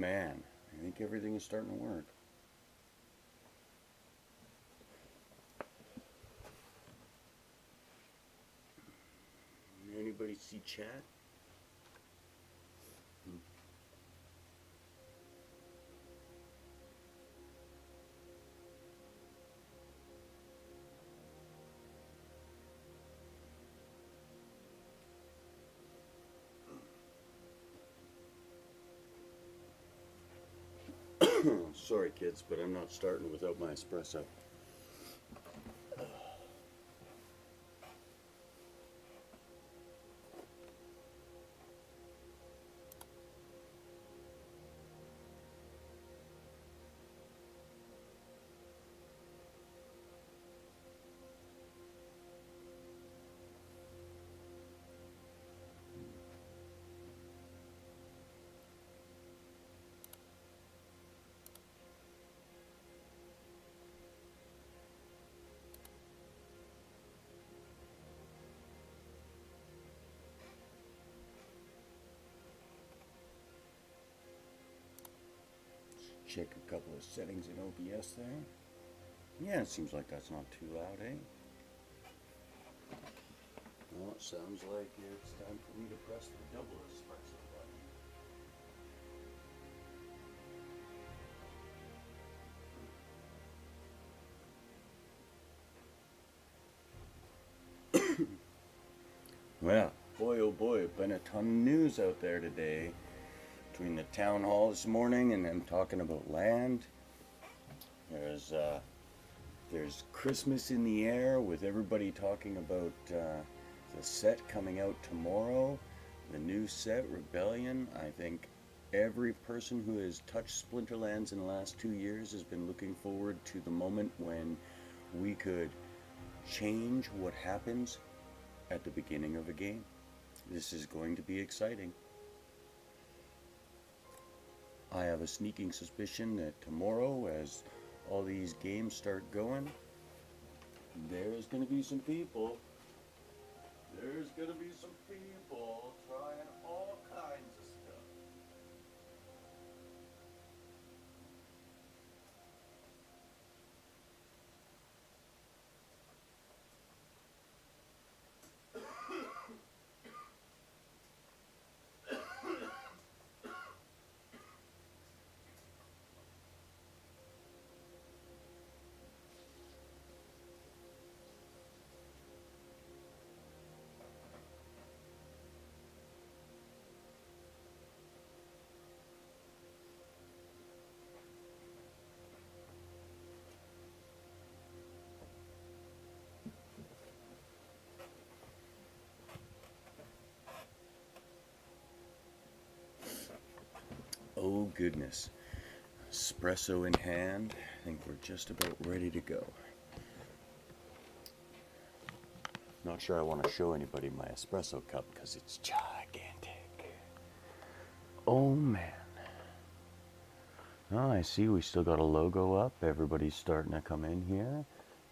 man, I think everything is starting to work. Anybody see chat? Sorry kids, but I'm not starting without my espresso. Check a couple of settings in OBS there. Yeah, it seems like that's not too loud, eh? Well, it sounds like it's time for me to press the double espresso button. Well, boy oh boy, been a ton of news out there today. Between the town hall this morning and then talking about land. There's Christmas in the air with everybody talking about the set coming out tomorrow. The new set, Rebellion. I think every person who has touched Splinterlands in the last 2 years has been looking forward to the moment when we could change what happens at the beginning of a game. This is going to be exciting. I have a sneaking suspicion that tomorrow, as all these games start going, there's going to be some people. There's going to be some people trying all kinds of stuff. Oh goodness. Espresso in hand. I think we're just about ready to go. Not sure I want to show anybody my espresso cup because it's gigantic. Oh man. Oh, I see we still got a logo up. Everybody's starting to come in here.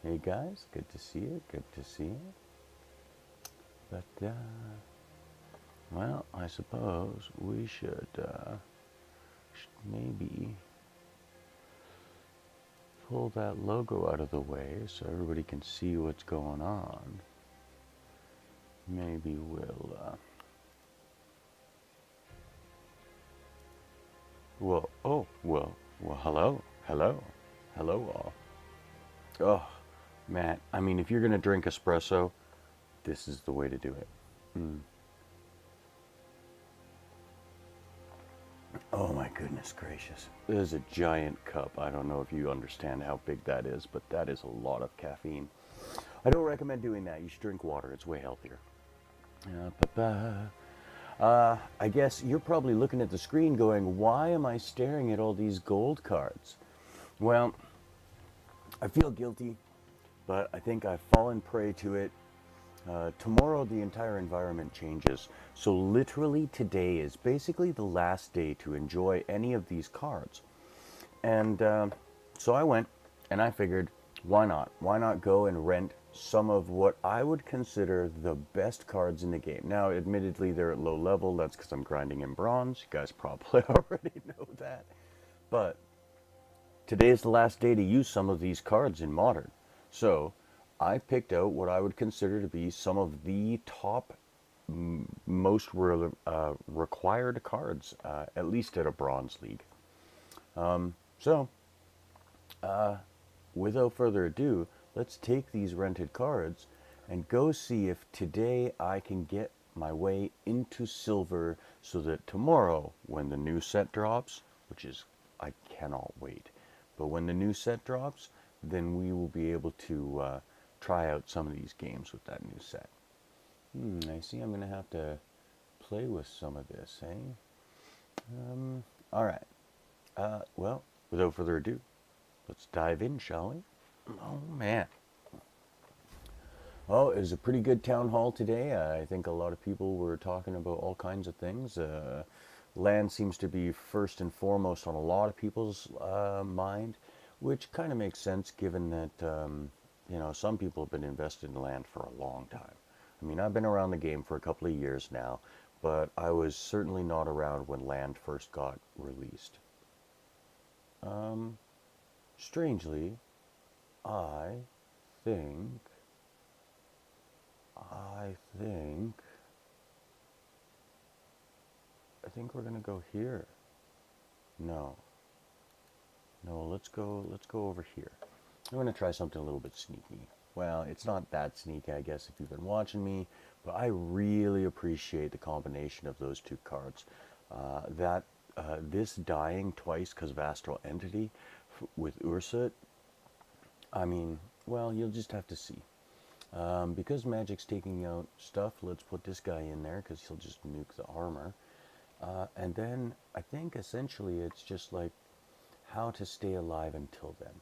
Hey guys, good to see you. Good to see you. But, well, I suppose we should maybe pull that logo out of the way so everybody can see what's going on. Maybe we'll, well, oh, well, hello, all. Oh, Matt, I mean, if you're going to drink espresso, this is the way to do it. Oh my goodness gracious. This is a giant cup. I don't know if you understand how big that is, but that is a lot of caffeine. I don't recommend doing that. You should drink water. It's way healthier. I guess you're probably looking at the screen going, why am I staring at all these gold cards? Well, I feel guilty, but I think I've fallen prey to it. Tomorrow the entire environment changes, so literally today is basically the last day to enjoy any of these cards. And so I went and I figured, why not? Why not go and rent some of what I would consider the best cards in the game? Now, admittedly, they're at low level. That's because I'm grinding in bronze. You guys probably already know that. But today is the last day to use some of these cards in Modern. So I picked out what I would consider to be some of the top most required cards, at least at a bronze league. So without further ado, let's take these rented cards and go see if today I can get my way into silver so that tomorrow, when the new set drops, which is, I cannot wait, but when the new set drops, then we will be able to try out some of these games with that new set. I see I'm going to have to play with some of this, eh? All right. Well, without further ado, let's dive in, shall we? Oh, man. Oh, it was a pretty good town hall today. I think a lot of people were talking about all kinds of things. Land seems to be first and foremost on a lot of people's mind, which kind of makes sense given that, some people have been invested in land for a long time. I mean, I've been around the game for a couple of years now, but I was certainly not around when land first got released. Strangely, I think we're gonna go here. No, let's go over here. I'm gonna try something a little bit sneaky. Well, it's not that sneaky, I guess, if you've been watching me, but I really appreciate the combination of those two cards. This dying twice because of Astral Entity with Ursut, I mean, well, you'll just have to see. Because Magic's taking out stuff, let's put this guy in there because he'll just nuke the armor. And then I think essentially it's just like how to stay alive until then.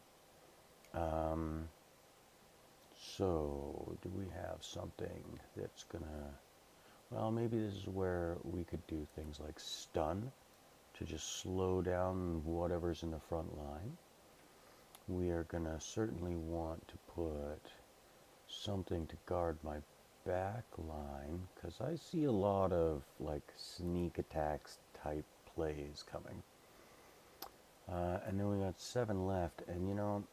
So do we have something that's gonna, well, maybe this is where we could do things like stun to just slow down whatever's in the front line. We are gonna certainly want to put something to guard my back line because I see a lot of like sneak attacks type plays coming. And then we got 7 left, and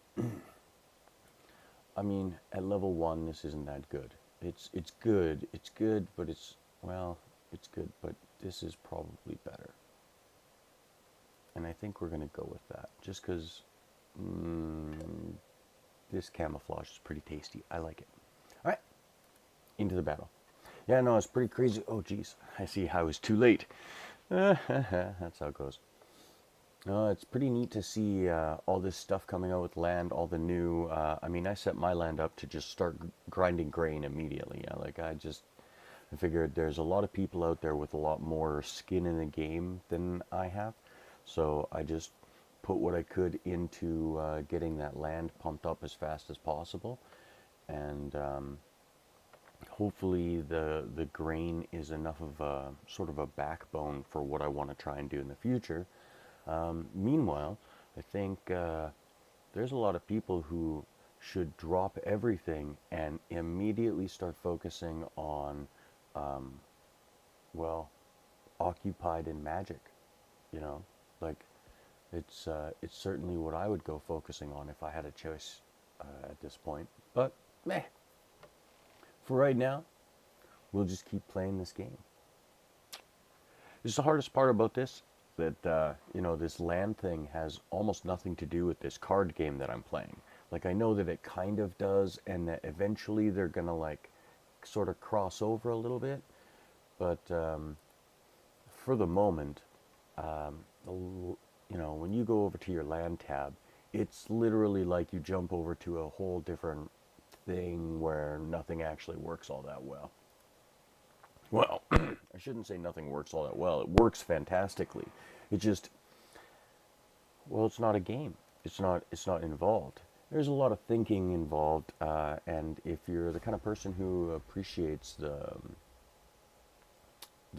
I mean, at level 1 this isn't that good. It's good, but it's good, but this is probably better. And I think we're gonna go with that just because this camouflage is pretty tasty. I like it. All right, into the battle. Yeah, no, it's pretty crazy. Oh, geez, I see how I was too late. That's how it goes. It's pretty neat to see all this stuff coming out with land, all the new, I mean, I set my land up to just start grinding grain immediately. I figured there's a lot of people out there with a lot more skin in the game than I have. So I just put what I could into getting that land pumped up as fast as possible. And hopefully the grain is enough of a sort of a backbone for what I want to try and do in the future. Meanwhile, I think there's a lot of people who should drop everything and immediately start focusing on, occupied in magic. Like it's certainly what I would go focusing on if I had a choice at this point. But meh. For right now, we'll just keep playing this game. This is the hardest part about this. That this land thing has almost nothing to do with this card game that I'm playing. Like, I know that it kind of does, and that eventually they're gonna like sort of cross over a little bit, but for the moment, when you go over to your land tab, it's literally like you jump over to a whole different thing where nothing actually works all that well. Well, I shouldn't say nothing works all that well. It works fantastically. It just, it's not a game. It's not involved. There's a lot of thinking involved, and if you're the kind of person who appreciates the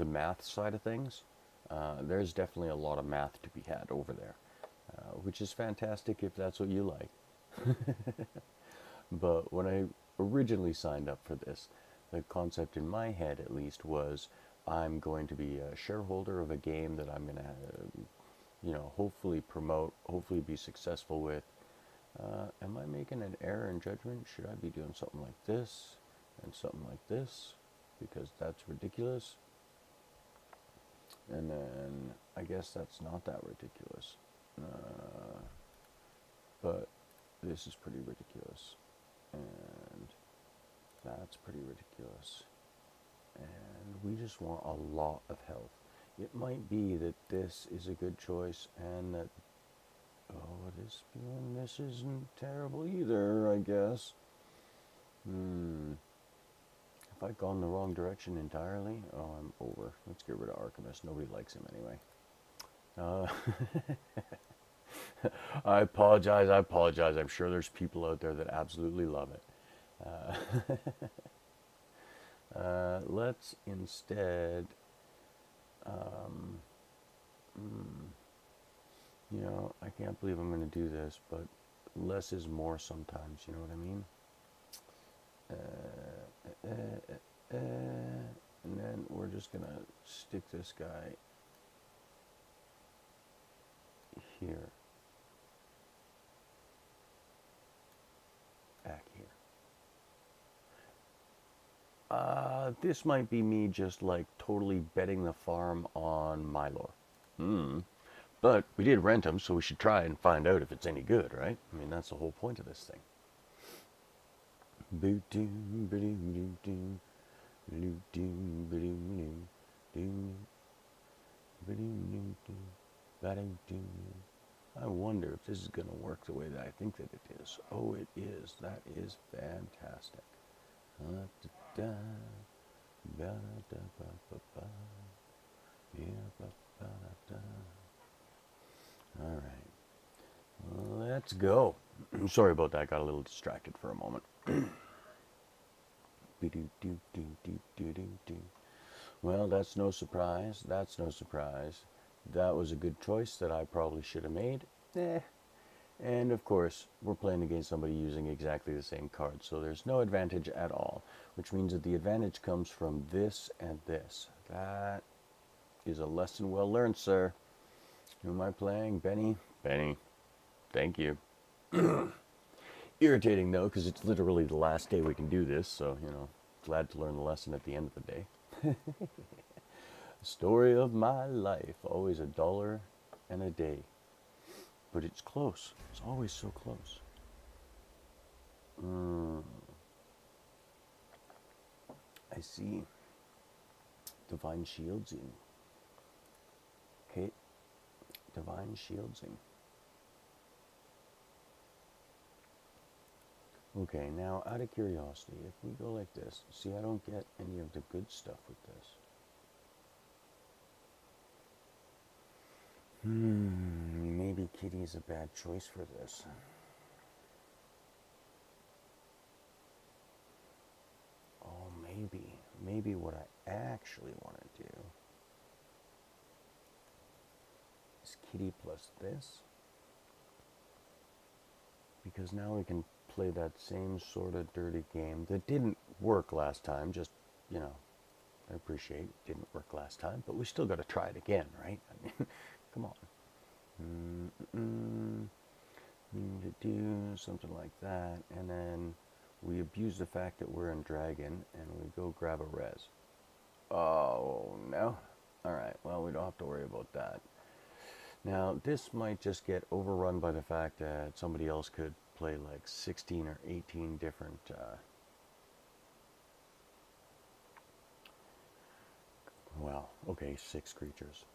math side of things, there's definitely a lot of math to be had over there, which is fantastic if that's what you like. But when I originally signed up for this, the concept in my head at least was I'm going to be a shareholder of a game that I'm going to, hopefully promote, hopefully be successful with. Am I making an error in judgment? Should I be doing something like this and something like this? Because that's ridiculous. And then I guess that's not that ridiculous. But this is pretty ridiculous. And that's pretty ridiculous. And we just want a lot of health. It might be that this is a good choice and that, oh, this feeling this isn't terrible either, I guess. Have I gone the wrong direction entirely? Oh, I'm over. Let's get rid of Archimist. Nobody likes him anyway. I apologize. I'm sure there's people out there that absolutely love it. Let's instead, I can't believe I'm going to do this, but less is more sometimes, you know what I mean? And then we're just going to stick this guy here. Back here. This might be me just like totally betting the farm on Mylor. But we did rent them, so we should try and find out if it's any good, right? I mean, that's the whole point of this thing. I wonder if this is going to work the way that I think that it is. Oh, it is. That is fantastic. All right. Let's go. Sorry about that. Got a little distracted for a moment. Well, that's no surprise. That's no surprise. That was a good choice that I probably should have made. And of course, we're playing against somebody using exactly the same card, so there's no advantage at all, which means that the advantage comes from this and this. That is a lesson well learned, sir. Who am I playing? Benny? Benny. Thank you. Irritating, though, because it's literally the last day we can do this, so, glad to learn the lesson at the end of the day. Story of my life. Always $1 and a day. But it's close. It's always so close. I see. Divine Shielding. Okay. Divine Shielding. Okay, now out of curiosity, if we go like this, see, I don't get any of the good stuff with this. Maybe Kitty's a bad choice for this. Oh, maybe what I actually want to do is Kitty plus this. Because now we can play that same sort of dirty game that didn't work last time. Just, I appreciate it didn't work last time, but we still got to try it again, right? I mean, come on. Need to do something like that, and then we abuse the fact that we're in Dragon, and we go grab a res. Oh, no? Alright, well, we don't have to worry about that. Now, this might just get overrun by the fact that somebody else could play like 16 or 18 different well, okay, 6 creatures.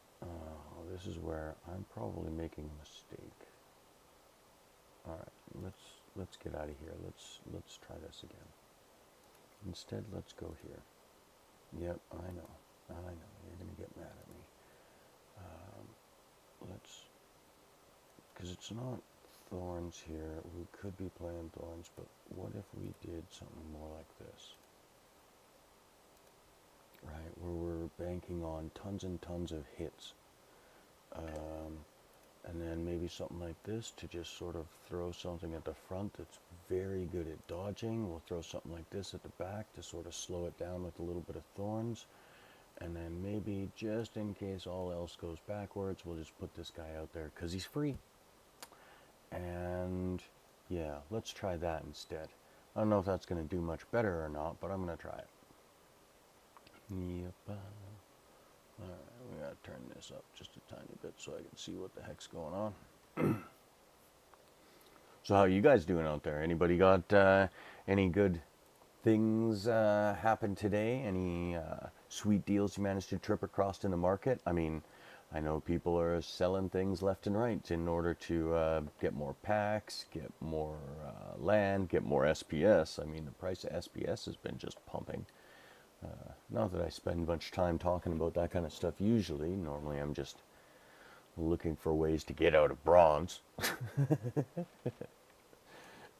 This is where I'm probably making a mistake. All right, let's get out of here. Let's try this again. Instead, let's go here. Yep, I know. You're gonna get mad at me. Because it's not thorns here. We could be playing thorns, but what if we did something more like this? Right, where we're banking on tons and tons of hits. And then maybe something like this to just sort of throw something at the front that's very good at dodging. We'll throw something like this at the back to sort of slow it down with a little bit of thorns. And then maybe just in case all else goes backwards, we'll just put this guy out there because he's free. And yeah, let's try that instead. I don't know if that's going to do much better or not, but I'm going to try it. Yep. Alright, we got to turn this up just a tiny bit so I can see what the heck's going on. So how you guys doing out there? Anybody got any good things happen today? Any sweet deals you managed to trip across in the market? I mean, I know people are selling things left and right in order to get more packs, get more land, get more SPS. I mean, the price of SPS has been just pumping. Not that I spend much time talking about that kind of stuff usually. Normally I'm just looking for ways to get out of bronze.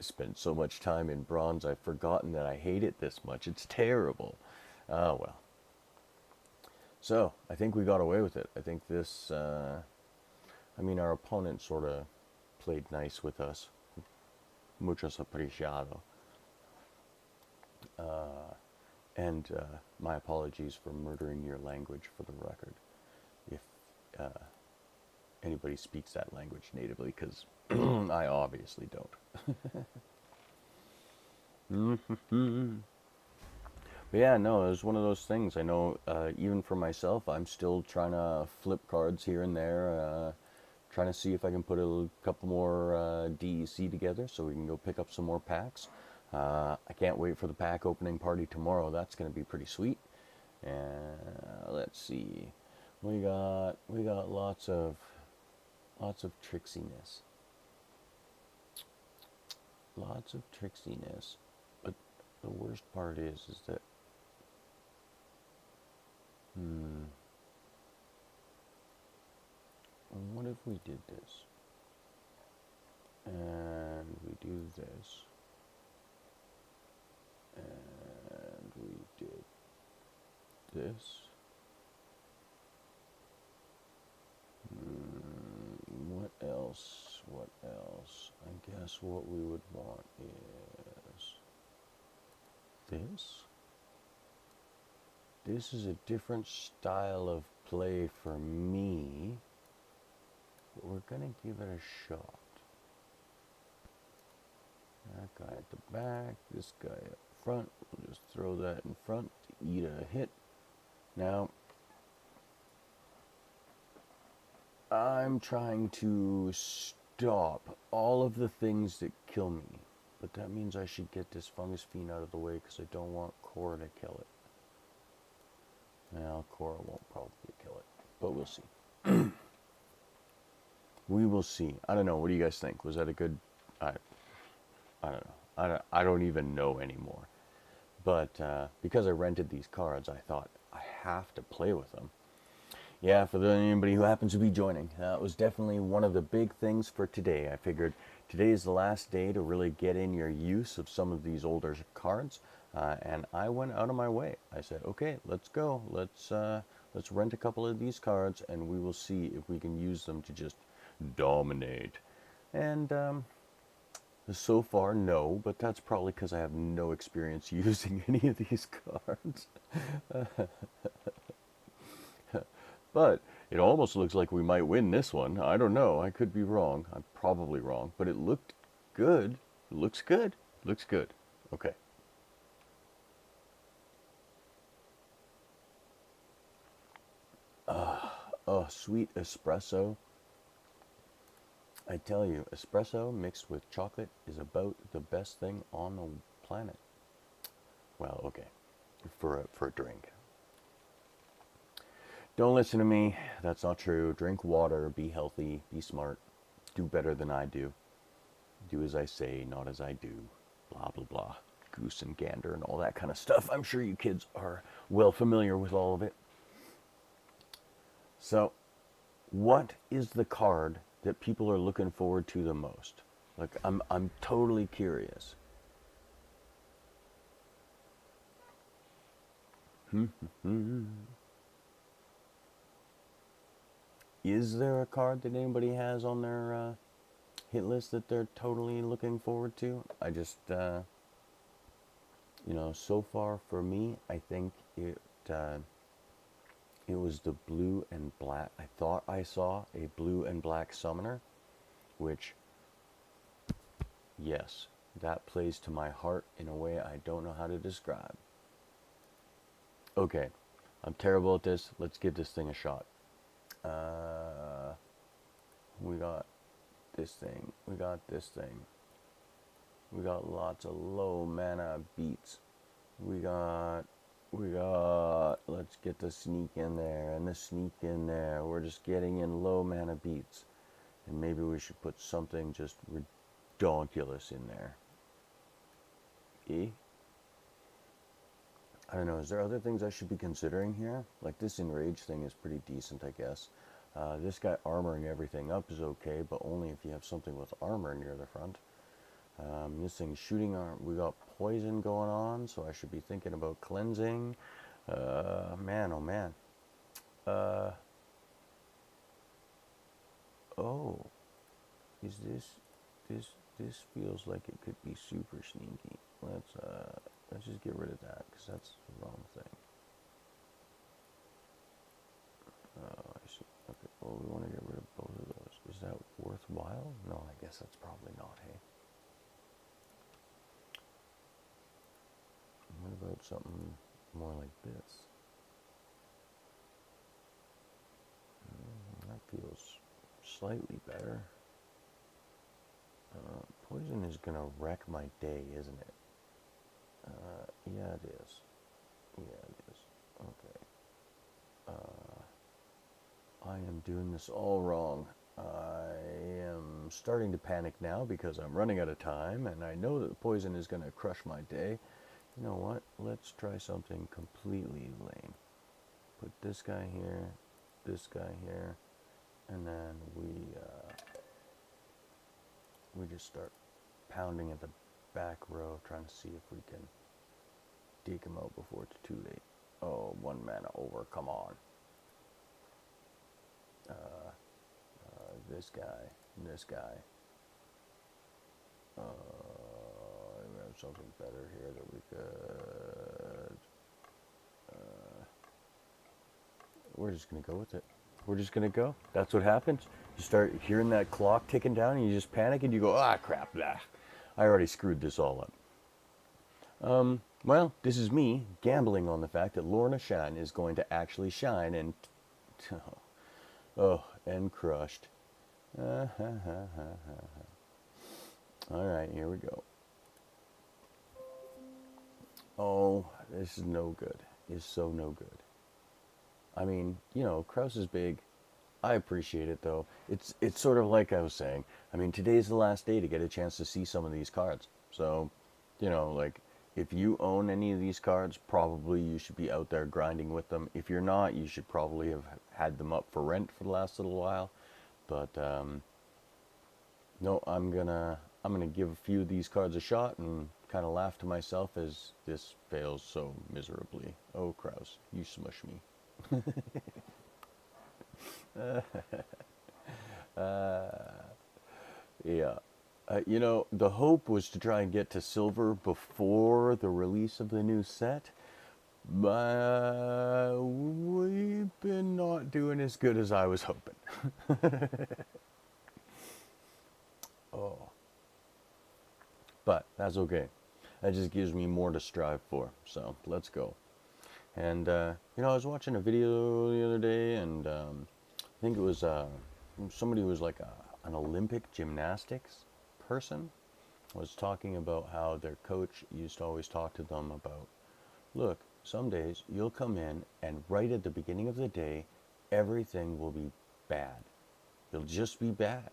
Spent so much time in bronze, I've forgotten that I hate it this much. It's terrible. Oh well. So, I think we got away with it. I think this, I mean, our opponent sort of played nice with us. Muchos apreciado. And my apologies for murdering your language for the record, if anybody speaks that language natively, because I obviously don't. But yeah, no, it was one of those things. I know, even for myself, I'm still trying to flip cards here and there, trying to see if I can put a couple more DEC together so we can go pick up some more packs. I can't wait for the pack opening party tomorrow. That's going to be pretty sweet. And let's see, we got lots of tricksiness, But the worst part is that what if we did this and we do this? And we did this. What else? What else? I guess what we would want is this. This is a different style of play for me, but we're gonna give it a shot. That guy at the back, this guy up front. We'll just throw that in front to eat a hit. Now, I'm trying to stop all of the things that kill me, but that means I should get this fungus fiend out of the way because I don't want Cora to kill it. Now, Cora won't probably kill it, but we'll see. We will see. I don't know. What do you guys think? Was that a good... I don't know. I don't even know anymore. But because I rented these cards, I thought I have to play with them. Yeah, for anybody who happens to be joining, that was definitely one of the big things for today. I figured today is the last day to really get in your use of some of these older cards, and I went out of my way. I said, okay, let's go. Let's rent a couple of these cards, and we will see if we can use them to just dominate. And so far, no, but that's probably because I have no experience using any of these cards. But it almost looks like we might win this one. I don't know. I could be wrong. I'm probably wrong. But it looked good. It looks good. Looks good. Okay. Oh, sweet espresso. I tell you, espresso mixed with chocolate is about the best thing on the planet. Well, okay. For a drink. Don't listen to me. That's not true. Drink water. Be healthy. Be smart. Do better than I do. Do as I say, not as I do. Blah, blah, blah. Goose and gander and all that kind of stuff. I'm sure you kids are well familiar with all of it. So, what is the card that people are looking forward to the most? Like, I'm totally curious. is there a card that anybody has on their hit list that they're totally looking forward to? I just, you know, so far for me, I think it was the blue and black. I thought I saw a blue and black summoner, which, yes, that plays to my heart in a way I don't know how to describe. Okay, I'm terrible at this. Let's give this thing a shot. We got this thing. We got this thing. We got lots of low mana beats. We got, let's get the sneak in there and the sneak in there. We're just getting in low mana beats. And maybe we should put something just ridiculous in there. I don't know, is there other things I should be considering here? Like this enrage thing is pretty decent, I guess. This guy armoring everything up is okay, but only if you have something with armor near the front. This thing's shooting arm. We got poison going on, so I should be thinking about cleansing. Man, oh man. Oh, is this feels like it could be super sneaky. Let's just get rid of that, because that's the wrong thing. I see. Okay, well, we want to get rid of both of those. Is that worthwhile? No, I guess that's probably not, hey? What about something more like this? That feels slightly better. Poison is going to wreck my day, isn't it? Yeah, it is. Yeah, it is. Okay. I am doing this all wrong. I am starting to panic now because I'm running out of time, and I know that the poison is going to crush my day. You know what? Let's try something completely lame. Put this guy here, and then we just start pounding at the back row, trying to see if we can take him out before it's too late. Oh, 1 mana over, come on. This guy. We have something better here that we could. We're just gonna go with it. We're just gonna go. That's what happens. You start hearing that clock ticking down, and you just panic, and you go, ah, crap, blah. I already screwed this all up. Well, this is me gambling on the fact that Lorna Shine is going to actually shine, and and crushed. All right, here we go. Oh, this is no good. It's so no good. I mean, you know, Kraus is big. I appreciate it, though. It's sort of like I was saying. I mean, today's the last day to get a chance to see some of these cards. So, you know, like, if you own any of these cards, probably you should be out there grinding with them. If you're not, you should probably have had them up for rent for the last little while. But, no, I'm gonna give a few of these cards a shot and kind of laugh to myself as this fails so miserably. Oh, Kraus, you smush me. Yeah. You know, the hope was to try and get to silver before the release of the new set, but we've been not doing as good as I was hoping. Oh. But that's okay. That just gives me more to strive for, so let's go. And, you know, I was watching a video the other day, and I think it was somebody who was like an Olympic gymnastics person was talking about how their coach used to always talk to them about, look, some days you'll come in and right at the beginning of the day, everything will be bad. It'll just be bad.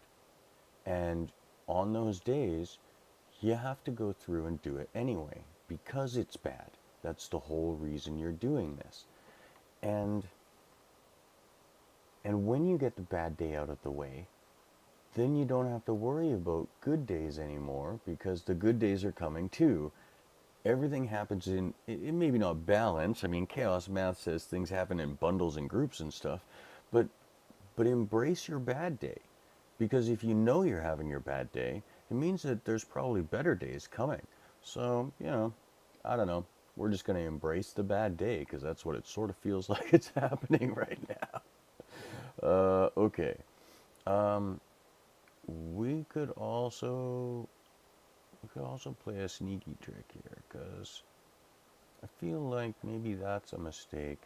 And on those days, you have to go through and do it anyway because it's bad. That's the whole reason you're doing this. And when you get the bad day out of the way, then you don't have to worry about good days anymore because the good days are coming too. Everything happens in, it maybe not balance. I mean, chaos math says things happen in bundles and groups and stuff, but But embrace your bad day. Because if you know you're having your bad day, it means that there's probably better days coming. So, I don't know. We're just going to embrace the bad day because that's what it sort of feels like it's happening right now. Okay. Um, we could also play a sneaky trick here because I feel like maybe that's a mistake,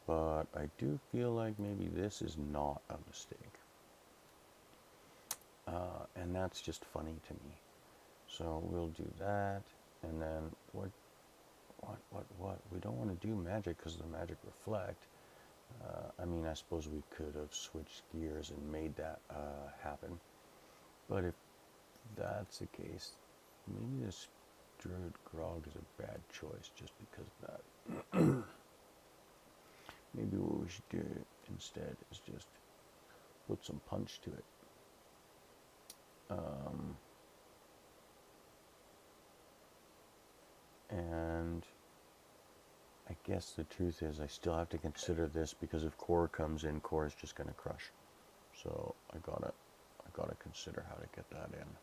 but I do feel like maybe this is not a mistake. And that's just funny to me. So we'll do that, and then what? We don't want to do magic because of the magic reflect. I mean, I suppose we could have switched gears and made that happen. But if that's the case, maybe this Druid Grog is a bad choice just because of that. Maybe what we should do instead is just put some punch to it. And I guess the truth is I still have to consider this because if core comes in, core is just going to crush. So I gotta consider how to get that in.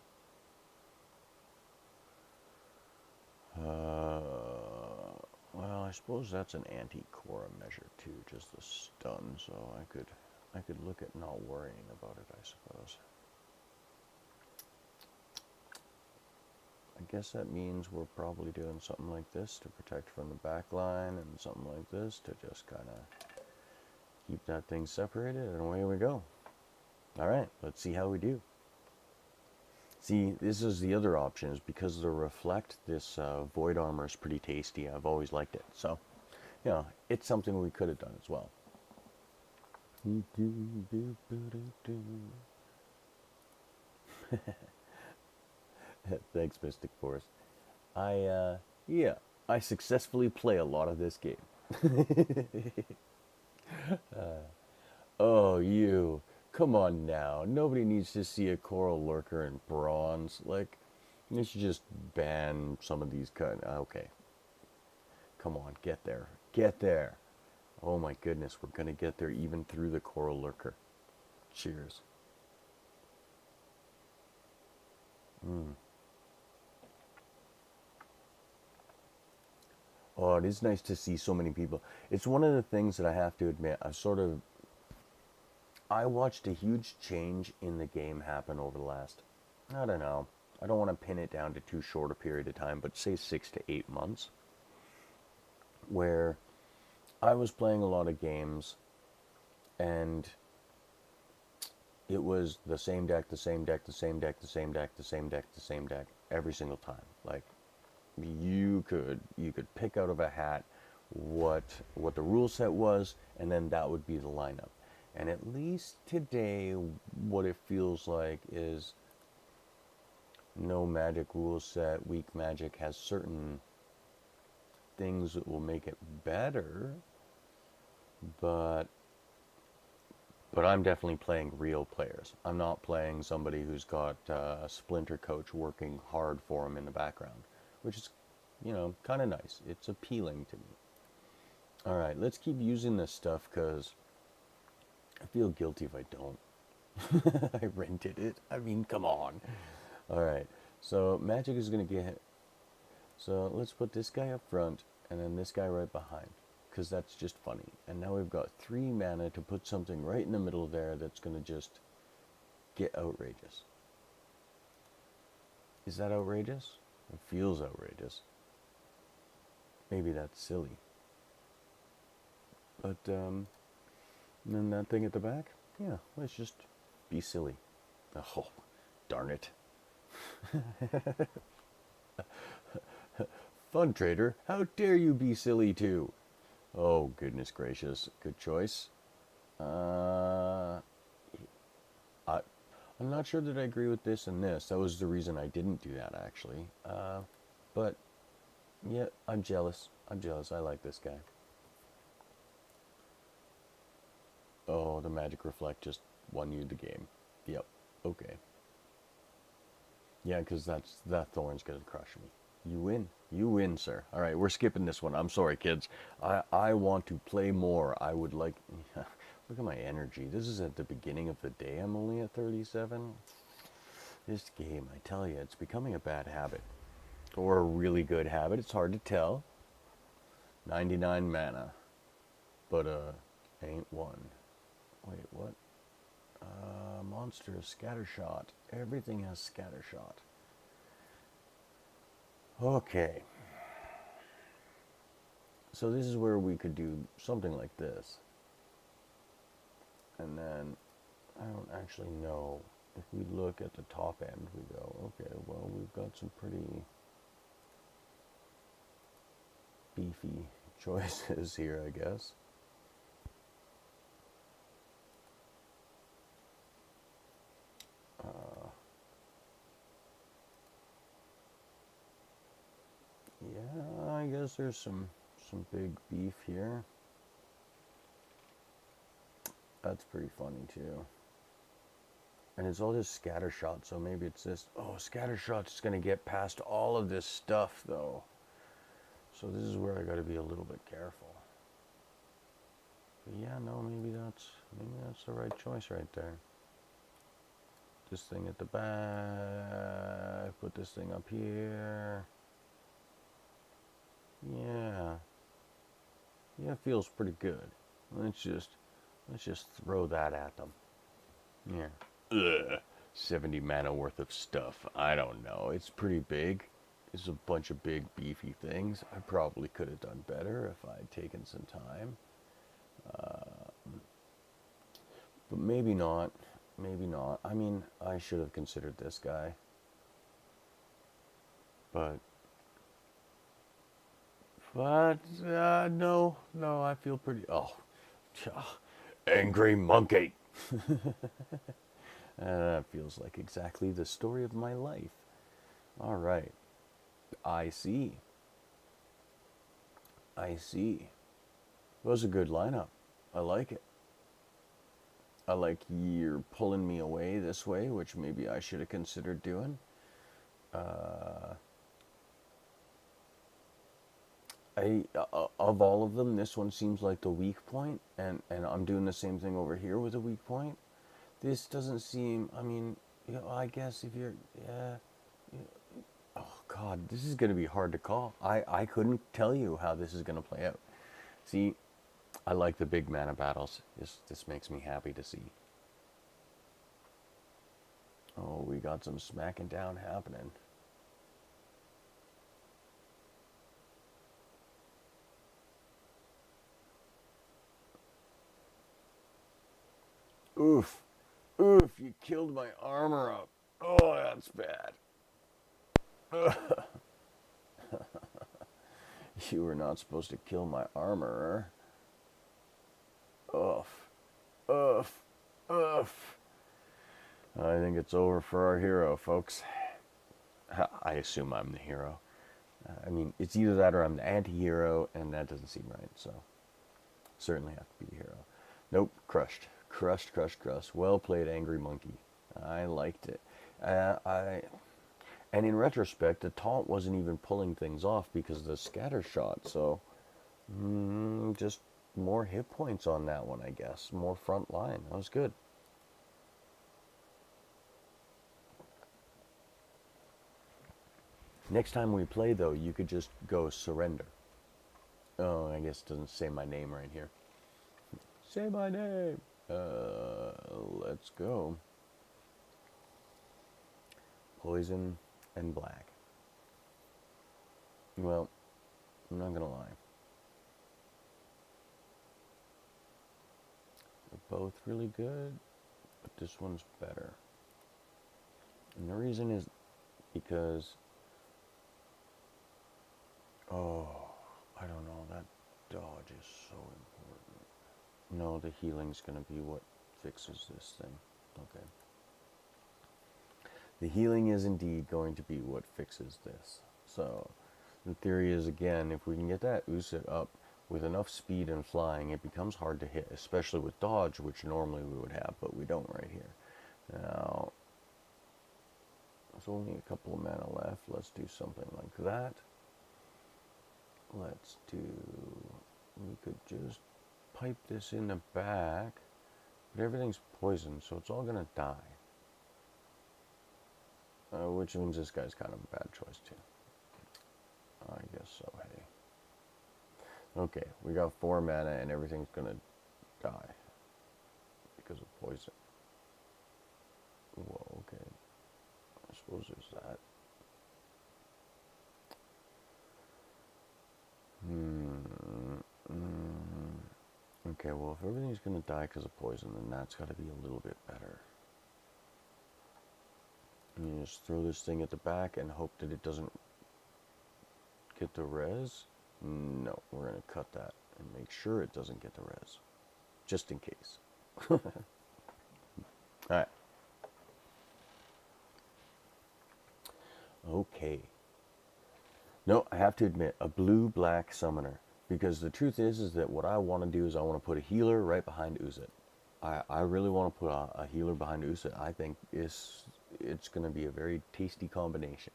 Well, I suppose that's an anti-core measure too, just the stun. So I could look at not worrying about it, I suppose. I guess that means we're probably doing something like this to protect from the back line and something like this to just kind of keep that thing separated, and away we go. All right, let's see how we do. See, this is the other option, is because of the reflect, this void armor is pretty tasty. I've always liked it. So, it's something we could have done as well. Thanks, Mystic Forest. I successfully play a lot of this game. Oh, you. Come on now. Nobody needs to see a coral lurker in bronze. Like, you should just ban some of these okay. Come on, get there. Get there. Oh my goodness, we're gonna get there even through the coral lurker. Cheers. Oh, it is nice to see so many people. It's one of the things that I have to admit, I watched a huge change in the game happen over the last, I don't know, I don't want to pin it down to too short a period of time, but say 6 to 8 months, where I was playing a lot of games and it was the same deck, the same deck, the same deck, the same deck, the same deck, the same deck every single time. Like, you could pick out of a hat what the rule set was, and then that would be the lineup. And at least today, what it feels like is no magic rule set, weak magic has certain things that will make it better, but I'm definitely playing real players. I'm not playing somebody who's got a splinter coach working hard for him in the background, which is, kind of nice. It's appealing to me. All right, let's keep using this stuff because I feel guilty if I don't. I rented it. I mean, come on. All right, so magic is going to get... So let's put this guy up front and then this guy right behind, because that's just funny. And now we've got 3 mana to put something right in the middle there that's going to just get outrageous. Is that outrageous? It feels outrageous. Maybe that's silly. But then that thing at the back, yeah, let's just be silly. Oh, darn it. Fun Trader, how dare you be silly too? Oh, goodness gracious. Good choice. I'm not sure that I agree with this and this. That was the reason I didn't do that, actually. But, yeah, I'm jealous. I like this guy. Oh, the Magic Reflect just won you the game. Yep. Okay. Yeah, because that thorn's going to crush me. You win. You win, sir. All right, we're skipping this one. I'm sorry, kids. I want to play more. I would like... Look at my energy. This is at the beginning of the day. I'm only at 37. This game, I tell you, it's becoming a bad habit. Or a really good habit. It's hard to tell. 99 mana. But, ain't one. Wait, what? Monster, scattershot. Everything has scattershot. Okay. So this is where we could do something like this. And then, I don't actually know. If we look at the top end, we go, okay, well, we've got some pretty beefy choices here, I guess. Yeah, I guess there's some big beef here. That's pretty funny too. And it's all just scattershot, so maybe it's this. Oh, scattershot's just gonna get past all of this stuff though. So this is where I gotta be a little bit careful. But yeah, no, maybe that's the right choice right there. This thing at the back, put this thing up here. Yeah. Yeah, it feels pretty good. Let's just throw that at them. Yeah. Ugh. 70 mana worth of stuff. I don't know. It's pretty big. It's a bunch of big beefy things. I probably could have done better if I'd taken some time. But maybe not. Maybe not. I mean, I should have considered this guy. But no, I feel pretty. Oh, angry monkey. That feels like exactly the story of my life. All right, I see. It was a good lineup. I like it. I like you're pulling me away this way, which maybe I should have considered doing. Of all of them, this one seems like the weak point, and I'm doing the same thing over here with a weak point. This doesn't seem, I mean, I guess if you're, yeah, oh God, this is going to be hard to call. I couldn't tell you how this is going to play out. See, I like the big mana battles. This makes me happy to see. Oh, we got some smacking down happening. Oof. Oof, you killed my armor up. Oh, that's bad. You were not supposed to kill my armorer. Oof. Oof. Oof. I think it's over for our hero, folks. I assume I'm the hero. I mean, it's either that or I'm the anti-hero, and that doesn't seem right, so certainly have to be the hero. Nope, crushed. Crushed. Well played, Angry Monkey. I liked it. And in retrospect, the taunt wasn't even pulling things off because of the scatter shot, so just more hit points on that one, I guess. More front line. That was good. Next time we play, though, you could just go surrender. Oh, I guess it doesn't say my name right here. Say my name. Let's go. Poison and black. Well, I'm not gonna lie. They're both really good, but this one's better. And the reason is because, oh, I don't know, that dodge is so important. No, the healing's gonna be what fixes this thing. Okay. The healing is indeed going to be what fixes this. So, the theory is, again, if we can get that Usyk up with enough speed and flying, it becomes hard to hit, especially with dodge, which normally we would have, but we don't right here. Now, there's only a couple of mana left. Let's do something like that. We could just pipe this in the back. But everything's poison, so it's all gonna die. Which means this guy's kind of a bad choice too. I guess so, hey. Okay, we got 4 mana and everything's gonna die because of poison. Well, okay. I suppose there's that. Okay, well, if everything's gonna die because of poison, then that's gotta be a little bit better. And you just throw this thing at the back and hope that it doesn't get the res? No, we're gonna cut that and make sure it doesn't get the res. Just in case. Alright. Okay. No, I have to admit, a blue-black summoner. Because the truth is that what I want to do is I want to put a healer right behind Uzit. I really want to put a healer behind Uzit. I think it's going to be a very tasty combination.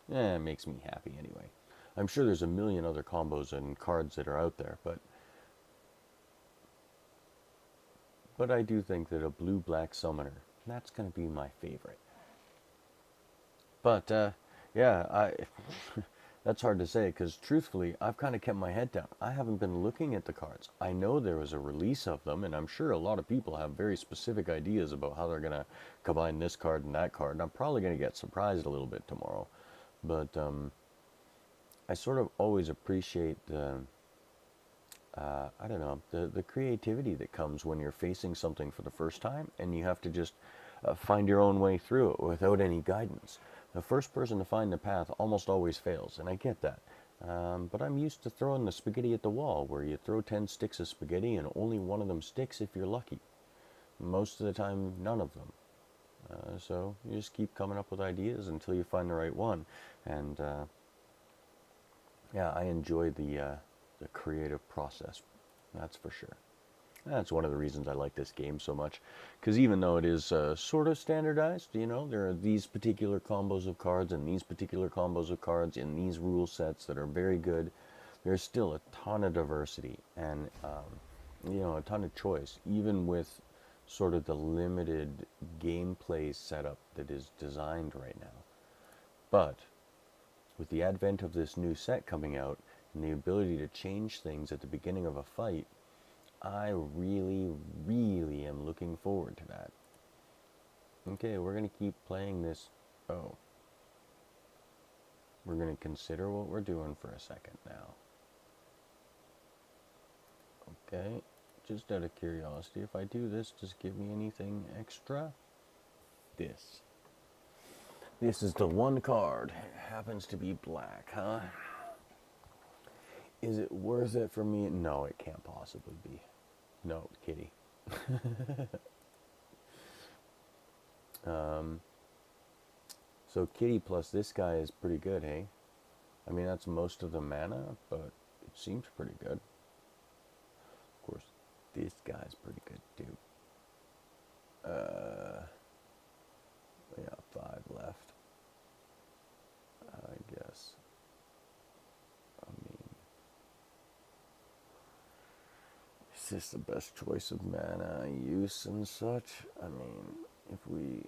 It makes me happy anyway. I'm sure there's a million other combos and cards that are out there, but I do think that a blue-black summoner, that's going to be my favorite. But, yeah, that's hard to say because truthfully, I've kind of kept my head down. I haven't been looking at the cards. I know there was a release of them, and I'm sure a lot of people have very specific ideas about how they're going to combine this card and that card, and I'm probably going to get surprised a little bit tomorrow. But I sort of always appreciate the, I don't know, the creativity that comes when you're facing something for the first time, and you have to just find your own way through it without any guidance. The first person to find the path almost always fails, and I get that. But I'm used to throwing the spaghetti at the wall, where you throw 10 sticks of spaghetti and only one of them sticks if you're lucky. Most of the time, none of them. So you just keep coming up with ideas until you find the right one. And yeah, I enjoy the creative process, that's for sure. That's one of the reasons I like this game so much, because even though it is sort of standardized, you know, there are these particular combos of cards and these particular combos of cards in these rule sets that are very good, there's still a ton of diversity and, you know, a ton of choice, even with sort of the limited gameplay setup that is designed right now. But with the advent of this new set coming out and the ability to change things at the beginning of a fight, I really, really am looking forward to that. Okay, we're going to keep playing this. Oh. We're going to consider what we're doing for a second now. Okay, just out of curiosity, if I do this, does it give me anything extra? This. This is the one card. It happens to be black, huh? Is it worth it for me? No, it can't possibly be. No, kitty. So kitty plus this guy is pretty good, hey? I mean, that's most of the mana, but it seems pretty good. Of course, this guy's pretty good too. We got 5 left, I guess. I mean, is this the best choice of mana use and such? I mean, if we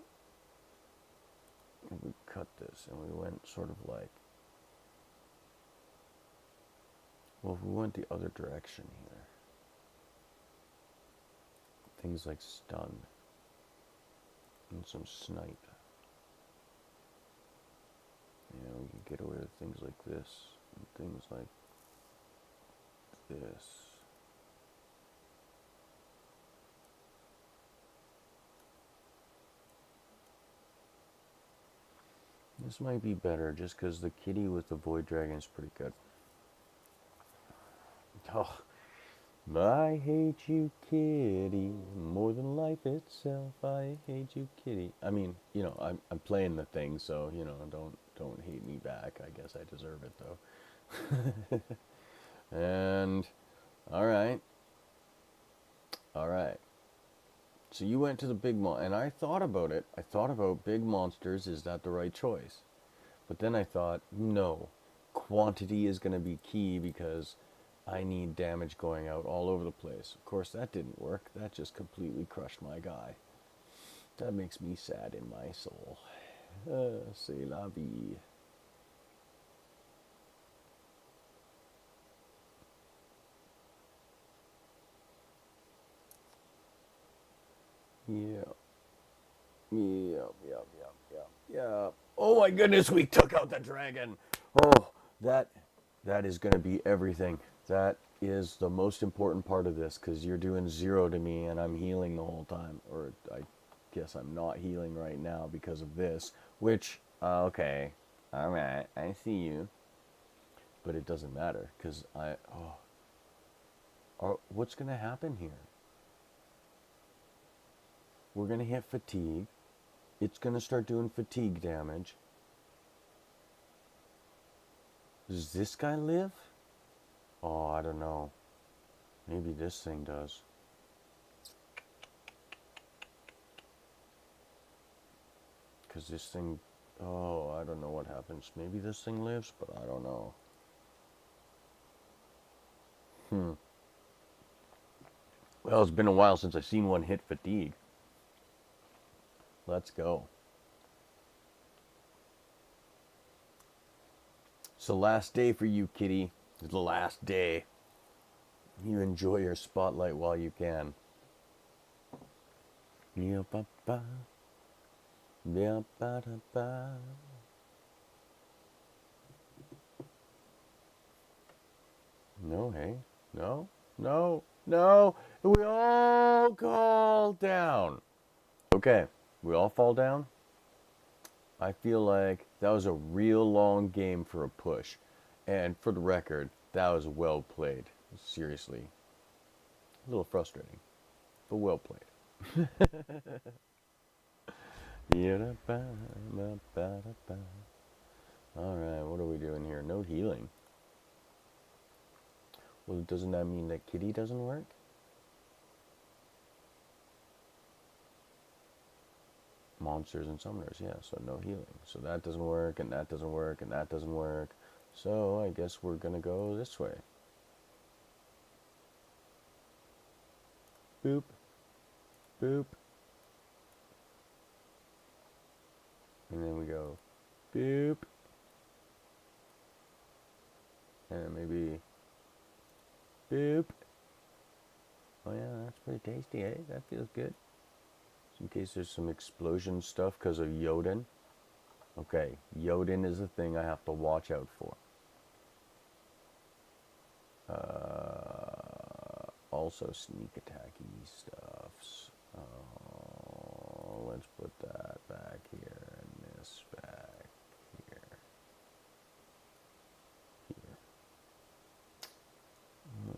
cut this and we went sort of like, well, if we went the other direction here, things like stun and some snipe, you know, we can get away with things like this and things like this. This might be better just because the kitty with the void dragon is pretty good. Oh, I hate you, kitty, more than life itself. I hate you, kitty. I mean, you know, I'm playing the thing, so you know, don't hate me back. I guess I deserve it though. And all right. So you went to the big and I thought about it. I thought about big monsters. Is that the right choice? But then I thought, no, quantity is going to be key because I need damage going out all over the place. Of course, that didn't work. That just completely crushed my guy. That makes me sad in my soul. C'est la vie. Yeah. Yeah. Oh my goodness, we took out the dragon. Oh, that that is going to be everything. That is the most important part of this because you're doing 0 to me and I'm healing the whole time. Or I guess I'm not healing right now because of this, which, okay. All right, I see you. But it doesn't matter because what's going to happen here? We're going to hit fatigue. It's going to start doing fatigue damage. Does this guy live? Oh, I don't know. Maybe this thing does. Because this thing... Oh, I don't know what happens. Maybe this thing lives, but I don't know. Well, it's been a while since I've seen one hit fatigue. Let's go. It's the last day for you, kitty. It's the last day. You enjoy your spotlight while you can. No, hey. No. We all fall down. Okay. We all fall down. I feel like that was a real long game for a push. And for the record, that was well played. Seriously. A little frustrating, but well played. Alright, what are we doing here? No healing. Well, doesn't that mean that kitty doesn't work? Monsters and summoners, yeah, so no healing. So that doesn't work, and that doesn't work, and that doesn't work. So I guess we're gonna go this way. Boop. Boop. And then we go boop. And maybe boop. Oh yeah, that's pretty tasty, eh? That feels good. In case there's some explosion stuff because of Jotun. Okay, Jotun is a thing I have to watch out for. Also sneak attacky stuffs. Let's put that back here and this back here.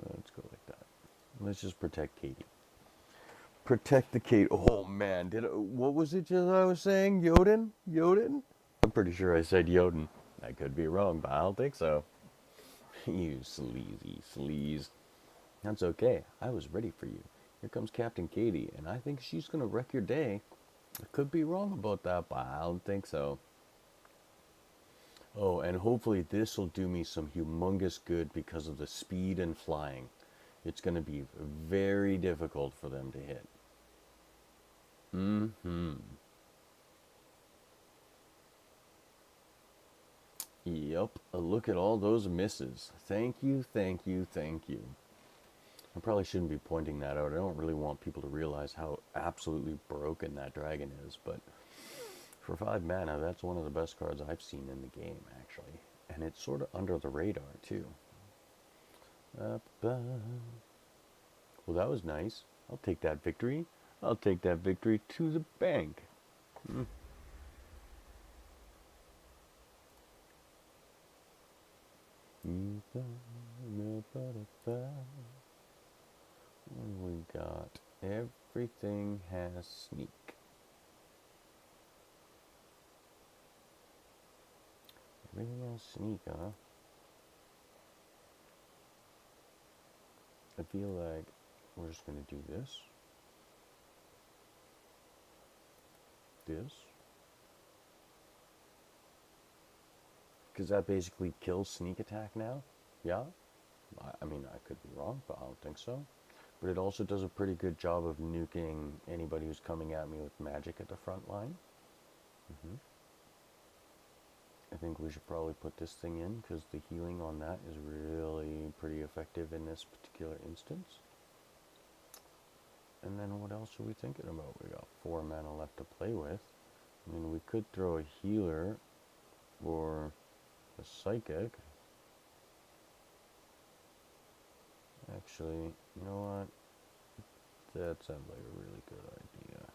Let's go like that. Let's just protect Katie. Protect the Kate. Oh man, what was it just I was saying? Jotun? I'm pretty sure I said Jotun. I could be wrong, but I don't think so. You sleazy sleaze. That's okay. I was ready for you. Here comes Captain Katie, and I think she's gonna wreck your day. I could be wrong about that, but I don't think so. Oh, and hopefully this will do me some humongous good because of the speed and flying. It's gonna be very difficult for them to hit. Yep, look at all those misses. Thank you. I probably shouldn't be pointing that out. I don't really want people to realize how absolutely broken that dragon is, but for 5 mana, that's one of the best cards I've seen in the game, actually. And it's sort of under the radar, too. Well, that was nice. I'll take that victory. I'll take that victory to the bank. What do we got? Everything has sneak. Everything has sneak, huh? I feel like we're just going to do this. Because that basically kills sneak attack now. Yeah? I mean, I could be wrong, but I don't think so. But it also does a pretty good job of nuking anybody who's coming at me with magic at the front line. Mm-hmm. I think we should probably put this thing in because the healing on that is really pretty effective in this particular instance. And then what else are we thinking about? We got 4 mana left to play with. I mean, we could throw a healer or a psychic. Actually, you know what? That sounds like a really good idea.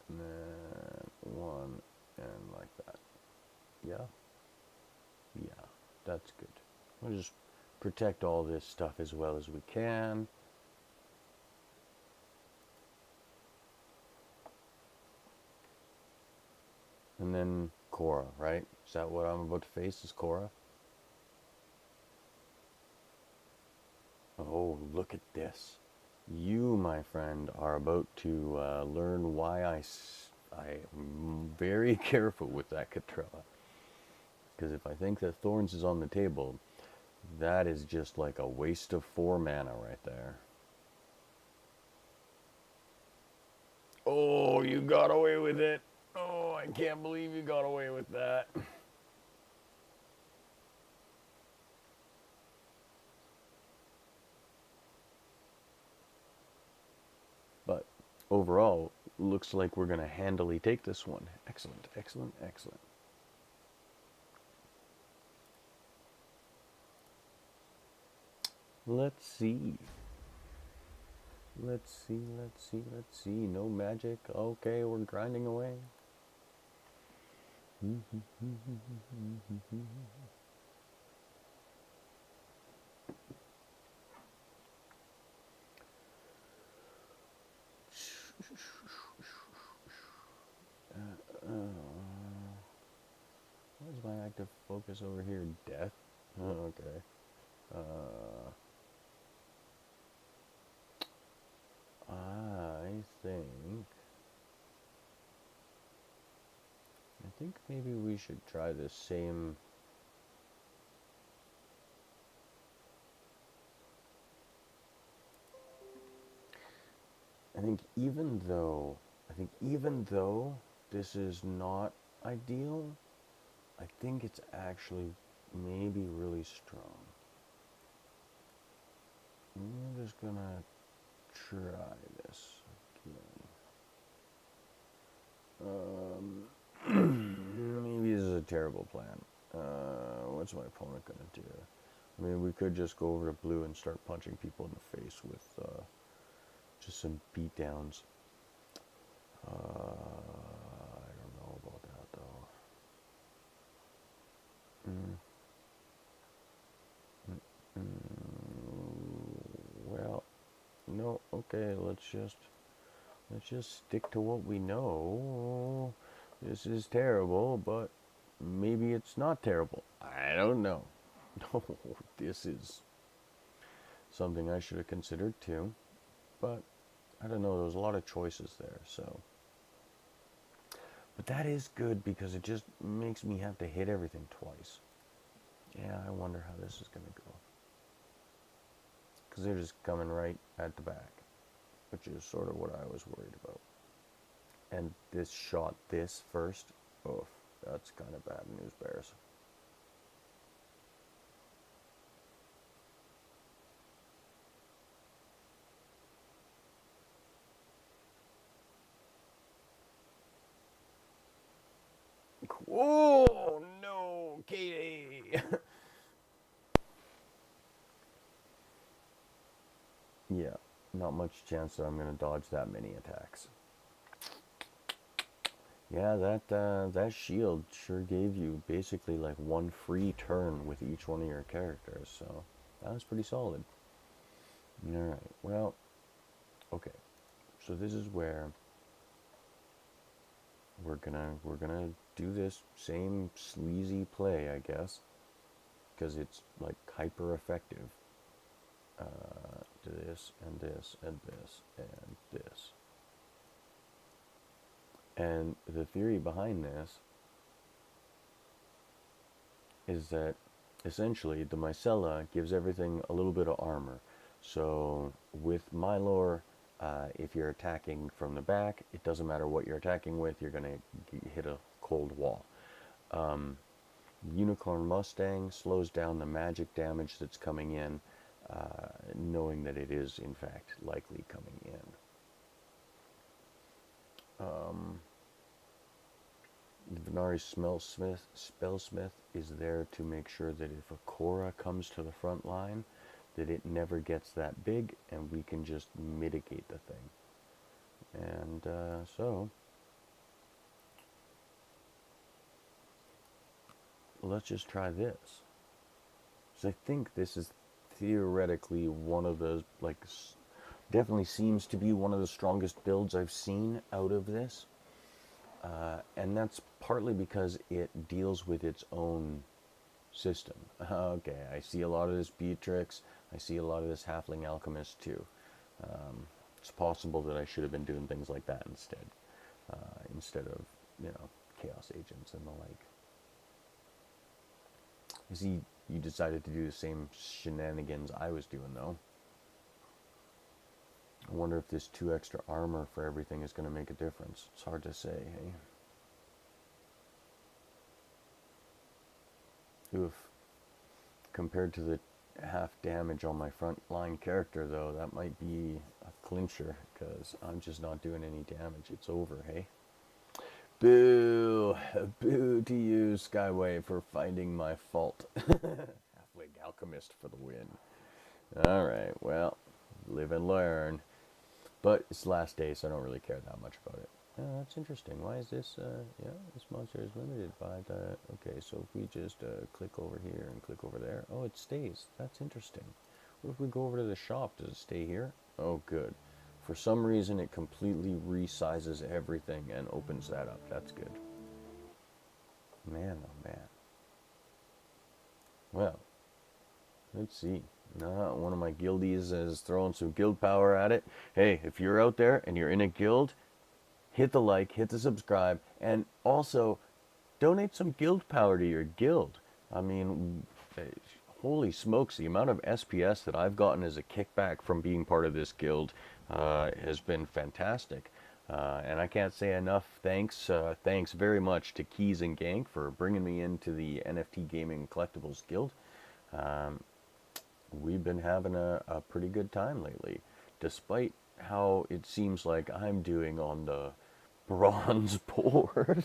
And then 1 and like that. Yeah? Yeah, that's good. We'll just protect all this stuff as well as we can. And then Korra, right? Is that what I'm about to face, is Korra? Oh, look at this. You, my friend, are about to learn why I'm very careful with that Catrella. Because if I think that Thorns is on the table, that is just like a waste of 4 mana right there. Oh, you got away with it. Oh, I can't believe you got away with that. But overall, looks like we're going to handily take this one. Excellent, excellent, excellent. Let's see. Let's see, let's see, let's see. No magic. Okay, we're grinding away. What is my active focus over here? Death? Oh, okay. I think maybe we should try the same. I think even though this is not ideal, I think it's actually maybe really strong. I'm just gonna try this again. Maybe this is a terrible plan. What's my opponent gonna do? I mean, we could just go over to blue and start punching people in the face with just some beatdowns. I don't know about that though. Well, no. Okay, let's just stick to what we know. This is terrible, but maybe it's not terrible. I don't know. No, this is something I should have considered too, but I don't know. There was a lot of choices there, so. But that is good because it just makes me have to hit everything twice. Yeah, I wonder how this is going to go. Because they're just coming right at the back, which is sort of what I was worried about. And this shot this first. Oh, that's kind of bad news bears. Oh no, Katie! Yeah, not much chance that I'm going to dodge that many attacks. Yeah, that shield sure gave you basically like one free turn with each one of your characters, so that was pretty solid. Alright, well, okay. So this is where we're gonna do this same sleazy play, I guess, because it's like hyper effective. This and this and this and this. And the theory behind this is that essentially, the Mycella gives everything a little bit of armor. So with my lore, if you're attacking from the back, it doesn't matter what you're attacking with, you're going to hit a cold wall. Unicorn Mustang slows down the magic damage that's coming in, knowing that it is, in fact, likely coming in. Venari Spellsmith is there to make sure that if a Korra comes to the front line, that it never gets that big, and we can just mitigate the thing. And so, let's just try this. So I think this is theoretically one of the, like, definitely seems to be one of the strongest builds I've seen out of this. And that's partly because it deals with its own system. Okay, I see a lot of this Beatrix. I see a lot of this Halfling Alchemist too. It's possible that I should have been doing things like that instead of, Chaos Agents and the like. I see you decided to do the same shenanigans I was doing, though. I wonder if this 2 extra armor for everything is going to make a difference. It's hard to say, hey? Oof. Compared to the half damage on my front line character, though, that might be a clincher, because I'm just not doing any damage. It's over, hey? Boo! Boo to you, Skyway, for finding my fault. Halfling Alchemist for the win. Alright, well, live and learn. But it's last day, so I don't really care that much about it. That's interesting. Why is this, this monster is limited by the... Okay, so if we just click over here and click over there... Oh, it stays. That's interesting. What if we go over to the shop? Does it stay here? Oh, good. For some reason, it completely resizes everything and opens that up. That's good. Man, oh man. Well, let's see. One of my guildies is throwing some guild power at it. Hey, if you're out there and you're in a guild, hit the like, hit the subscribe, and also donate some guild power to your guild. I mean, holy smokes, the amount of SPS that I've gotten as a kickback from being part of this guild has been fantastic. And I can't say enough thanks very much to Keys and Gank for bringing me into the NFT Gaming Collectibles Guild. We've been having a pretty good time lately, despite how it seems like I'm doing on the bronze board.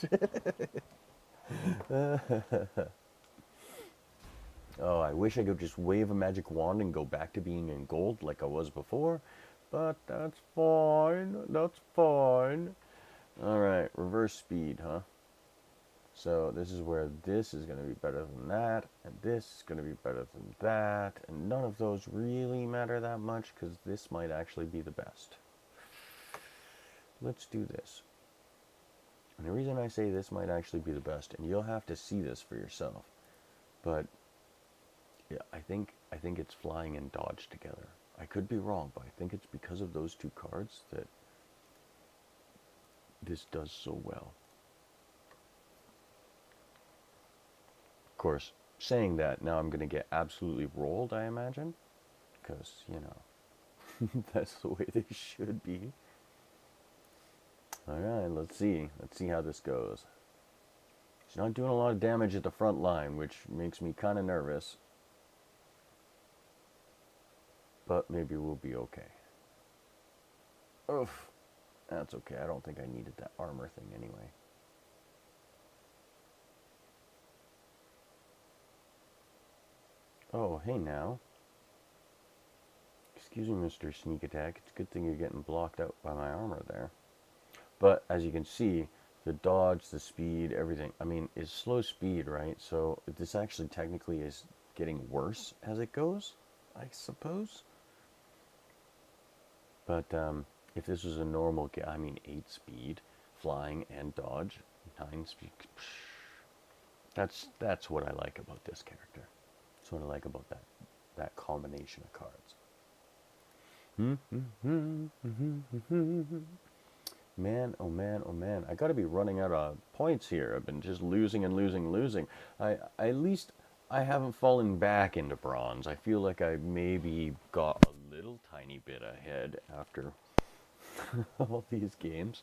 Oh, I wish I could just wave a magic wand and go back to being in gold like I was before, but that's fine, that's fine. Alright, reverse speed, huh? So this is where this is going to be better than that, and this is going to be better than that, and none of those really matter that much, because this might actually be the best. Let's do this. And the reason I say this might actually be the best, and you'll have to see this for yourself, but yeah, I think it's flying and dodge together. I could be wrong, but I think it's because of those 2 cards that this does so well. Of course, saying that, now I'm going to get absolutely rolled, I imagine, because, that's the way they should be. Alright, let's see how this goes. He's not doing a lot of damage at the front line, which makes me kind of nervous. But maybe we'll be okay. Oof. That's okay. I don't think I needed that armor thing anyway. Oh, hey now. Excuse me, Mr. Sneak Attack. It's a good thing you're getting blocked out by my armor there. But as you can see, the dodge, the speed, everything. I mean, it's slow speed, right? So this actually technically is getting worse as it goes, I suppose. But if this was a normal, 8 speed, flying and dodge, 9 speed. That's what I like about this character. That's what I like about that combination of cards. Man, oh man, oh man. I gotta be running out of points here. I've been just losing and losing. I I haven't fallen back into bronze. I feel like I maybe got a little tiny bit ahead after all these games.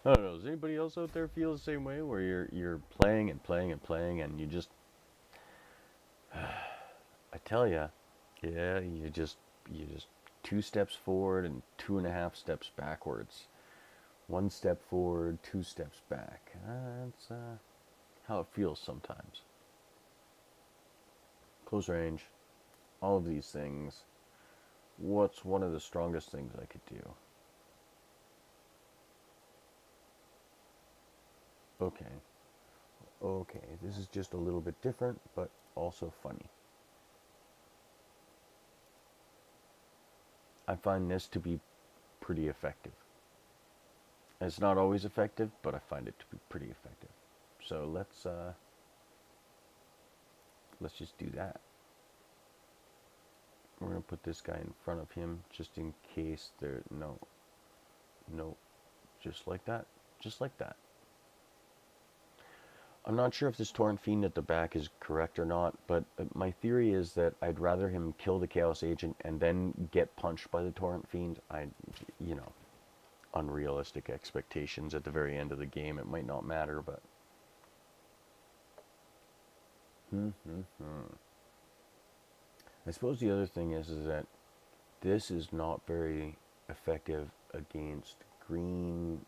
I don't know. Does anybody else out there feel the same way, where you're playing and playing and playing, and you just, I tell ya, yeah, you just 2 steps forward and 2.5 steps backwards. 1 step forward, 2 steps back. That's how it feels sometimes. Close range, all of these things. What's one of the strongest things I could do? Okay, this is just a little bit different, but also funny. I find this to be pretty effective. It's not always effective, but I find it to be pretty effective. So let's just do that. We're gonna put this guy in front of him just in case there, no, just like that, just like that. I'm not sure if this Torrent Fiend at the back is correct or not, but my theory is that I'd rather him kill the Chaos Agent and then get punched by the Torrent Fiend. You know, unrealistic expectations at the very end of the game. It might not matter, but... I suppose the other thing is that this is not very effective against green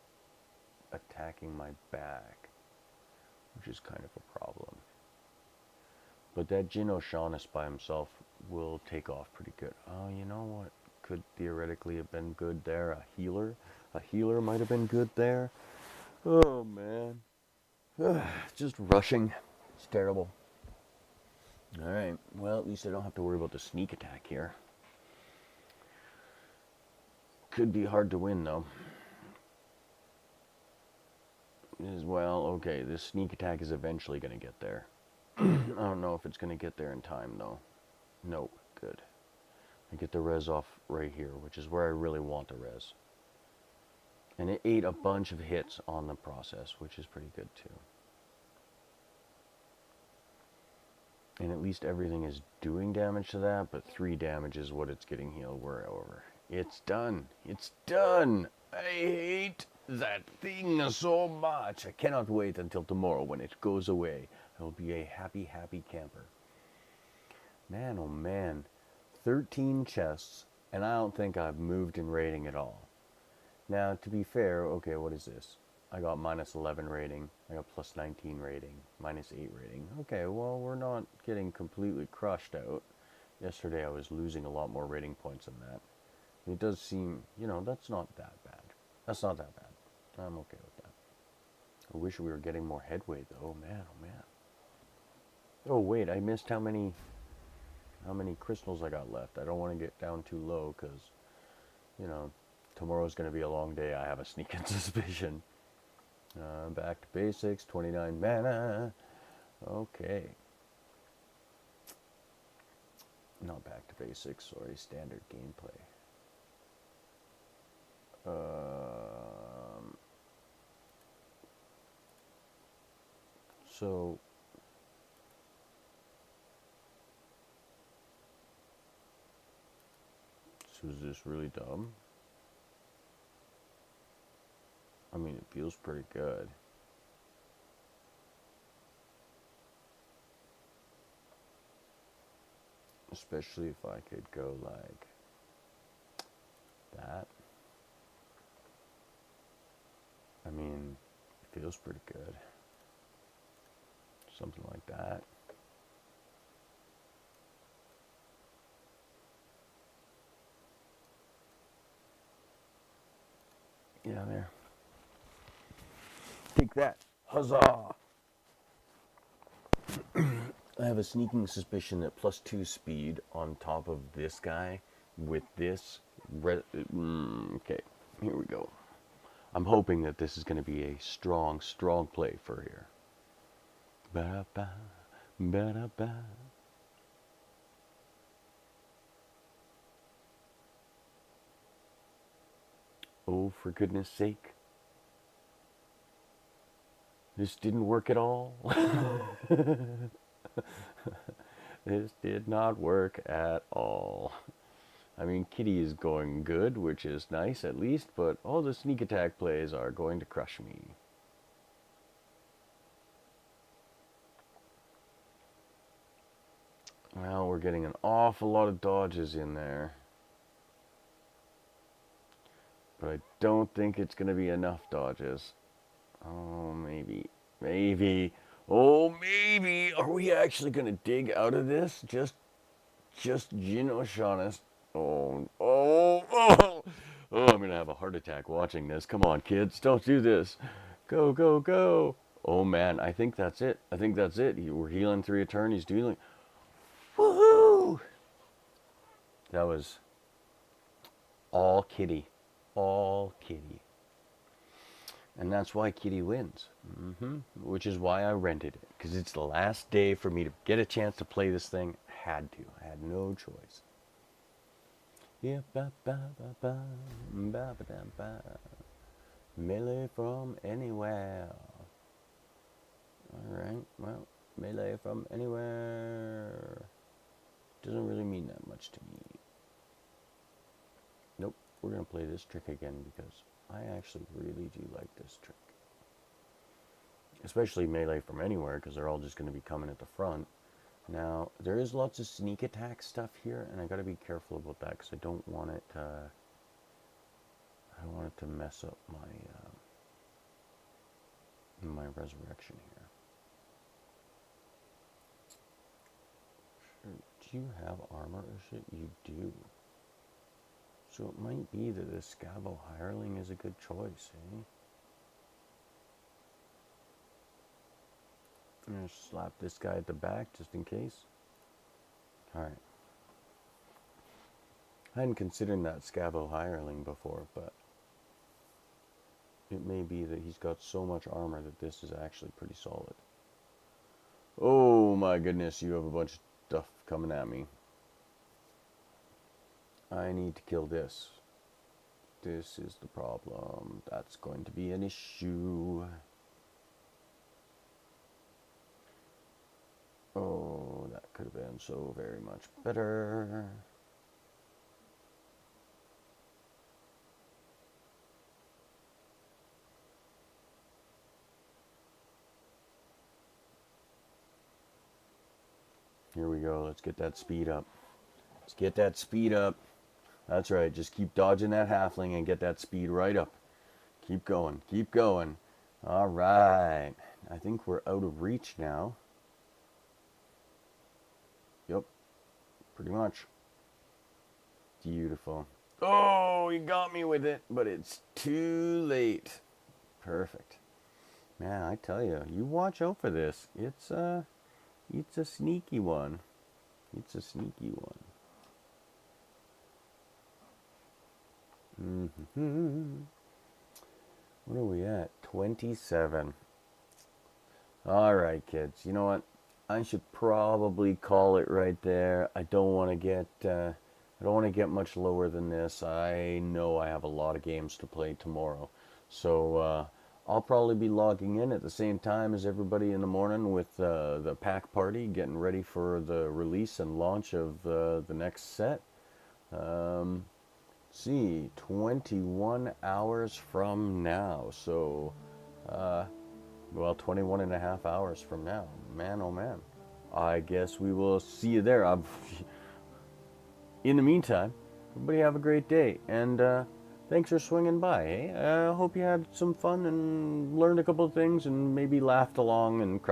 attacking my back, which is kind of a problem. But that Jin O'Shaughnessy by himself will take off pretty good. Oh, you know what could theoretically have been good there? A healer? A healer might have been good there. Oh, man. Just rushing. It's terrible. Alright, well, at least I don't have to worry about the sneak attack here. Could be hard to win, though. As well, okay, this sneak attack is eventually going to get there. I don't know if it's going to get there in time, though. Nope, good. I get the res off right here, which is where I really want the res. And it ate a bunch of hits on the process, which is pretty good, too. And at least everything is doing damage to that, but 3 damage is what it's getting healed. We're over. It's done. It's done. I hate that thing so much. I cannot wait until tomorrow when it goes away. I will be a happy, happy camper. Man, oh man. 13 chests, and I don't think I've moved in rating at all. Now, to be fair, okay, what is this? I got minus 11 rating. I got plus 19 rating. Minus 8 rating. Okay, well, we're not getting completely crushed out. Yesterday I was losing a lot more rating points than that. It does seem, you know, that's not that bad. That's not that bad. I'm okay with that. I wish we were getting more headway, though. Man, oh man. Oh, wait, I missed how many crystals I got left. I don't want to get down too low because, you know, tomorrow's going to be a long day. I have a sneaking suspicion. Back to basics, 29 mana. Okay. Not back to basics, sorry, standard gameplay. So is this really dumb? I mean, it feels pretty good. Especially if I could go like that. I mean, it feels pretty good. Something like that. Yeah, there. Take that. Huzzah! I have a sneaking suspicion that plus 2 speed on top of this guy with this... okay, here we go. I'm hoping that this is going to be a strong, strong play for here. Ba-da-ba, ba-da-ba. Oh, for goodness sake. This didn't work at all. This did not work at all. I mean, Kitty is going good, which is nice at least, but all the sneak attack plays are going to crush me. Well, we're getting an awful lot of dodges in there. But I don't think it's going to be enough dodges. Oh, maybe. Maybe. Oh, maybe. Are we actually going to dig out of this? Just, Shaughnessy. Oh, oh, oh. Oh, I'm going to have a heart attack watching this. Come on, kids. Don't do this. Go, go, go. Oh, man. I think that's it. I think that's it. We're healing 3 a turn. He's dealing. Woohoo! That was all Kitty. All Kitty. And that's why Kitty wins. Which is why I rented it. Because it's the last day for me to get a chance to play this thing. Had to. I had no choice. Yeah, ba ba ba ba ba ba da ba. Melee from anywhere. Alright, well, melee from anywhere doesn't really mean that much to me. Nope, we're going to play this trick again because I actually really do like this trick. Especially melee from anywhere because they're all just going to be coming at the front. Now, there is lots of sneak attack stuff here, and I got to be careful about that because I don't want it to mess up my resurrection here. Sure. Do you have armor or shit? You do. So it might be that this Scavo Hireling is a good choice, eh? I'm going to slap this guy at the back just in case. Alright. I hadn't considered that Scavo Hireling before, but it may be that he's got so much armor that this is actually pretty solid. Oh my goodness, you have a bunch of stuff coming at me. I need to kill this. This is the problem. That's going to be an issue. Oh, that could have been so very much better. Here we go. Let's get that speed up. Let's get that speed up. That's right. Just keep dodging that halfling and get that speed right up. Keep going. Keep going. All right. I think we're out of reach now. Yep. Pretty much. Beautiful. Oh, he got me with it, but it's too late. Perfect. Man, I tell you, you watch out for this. It's a sneaky one. It's a sneaky one. What are we at? 27. All right, kids. You know what? I should probably call it right there. I don't want to get much lower than this. I know I have a lot of games to play tomorrow, so I'll probably be logging in at the same time as everybody in the morning with the pack party, getting ready for the release and launch of the next set. See, 21 hours from now. So, well, 21 and a half hours from now. Man, oh man. I guess we will see you there. In the meantime, everybody have a great day. And thanks for swinging by. Eh? I hope you had some fun and learned a couple of things and maybe laughed along and cried.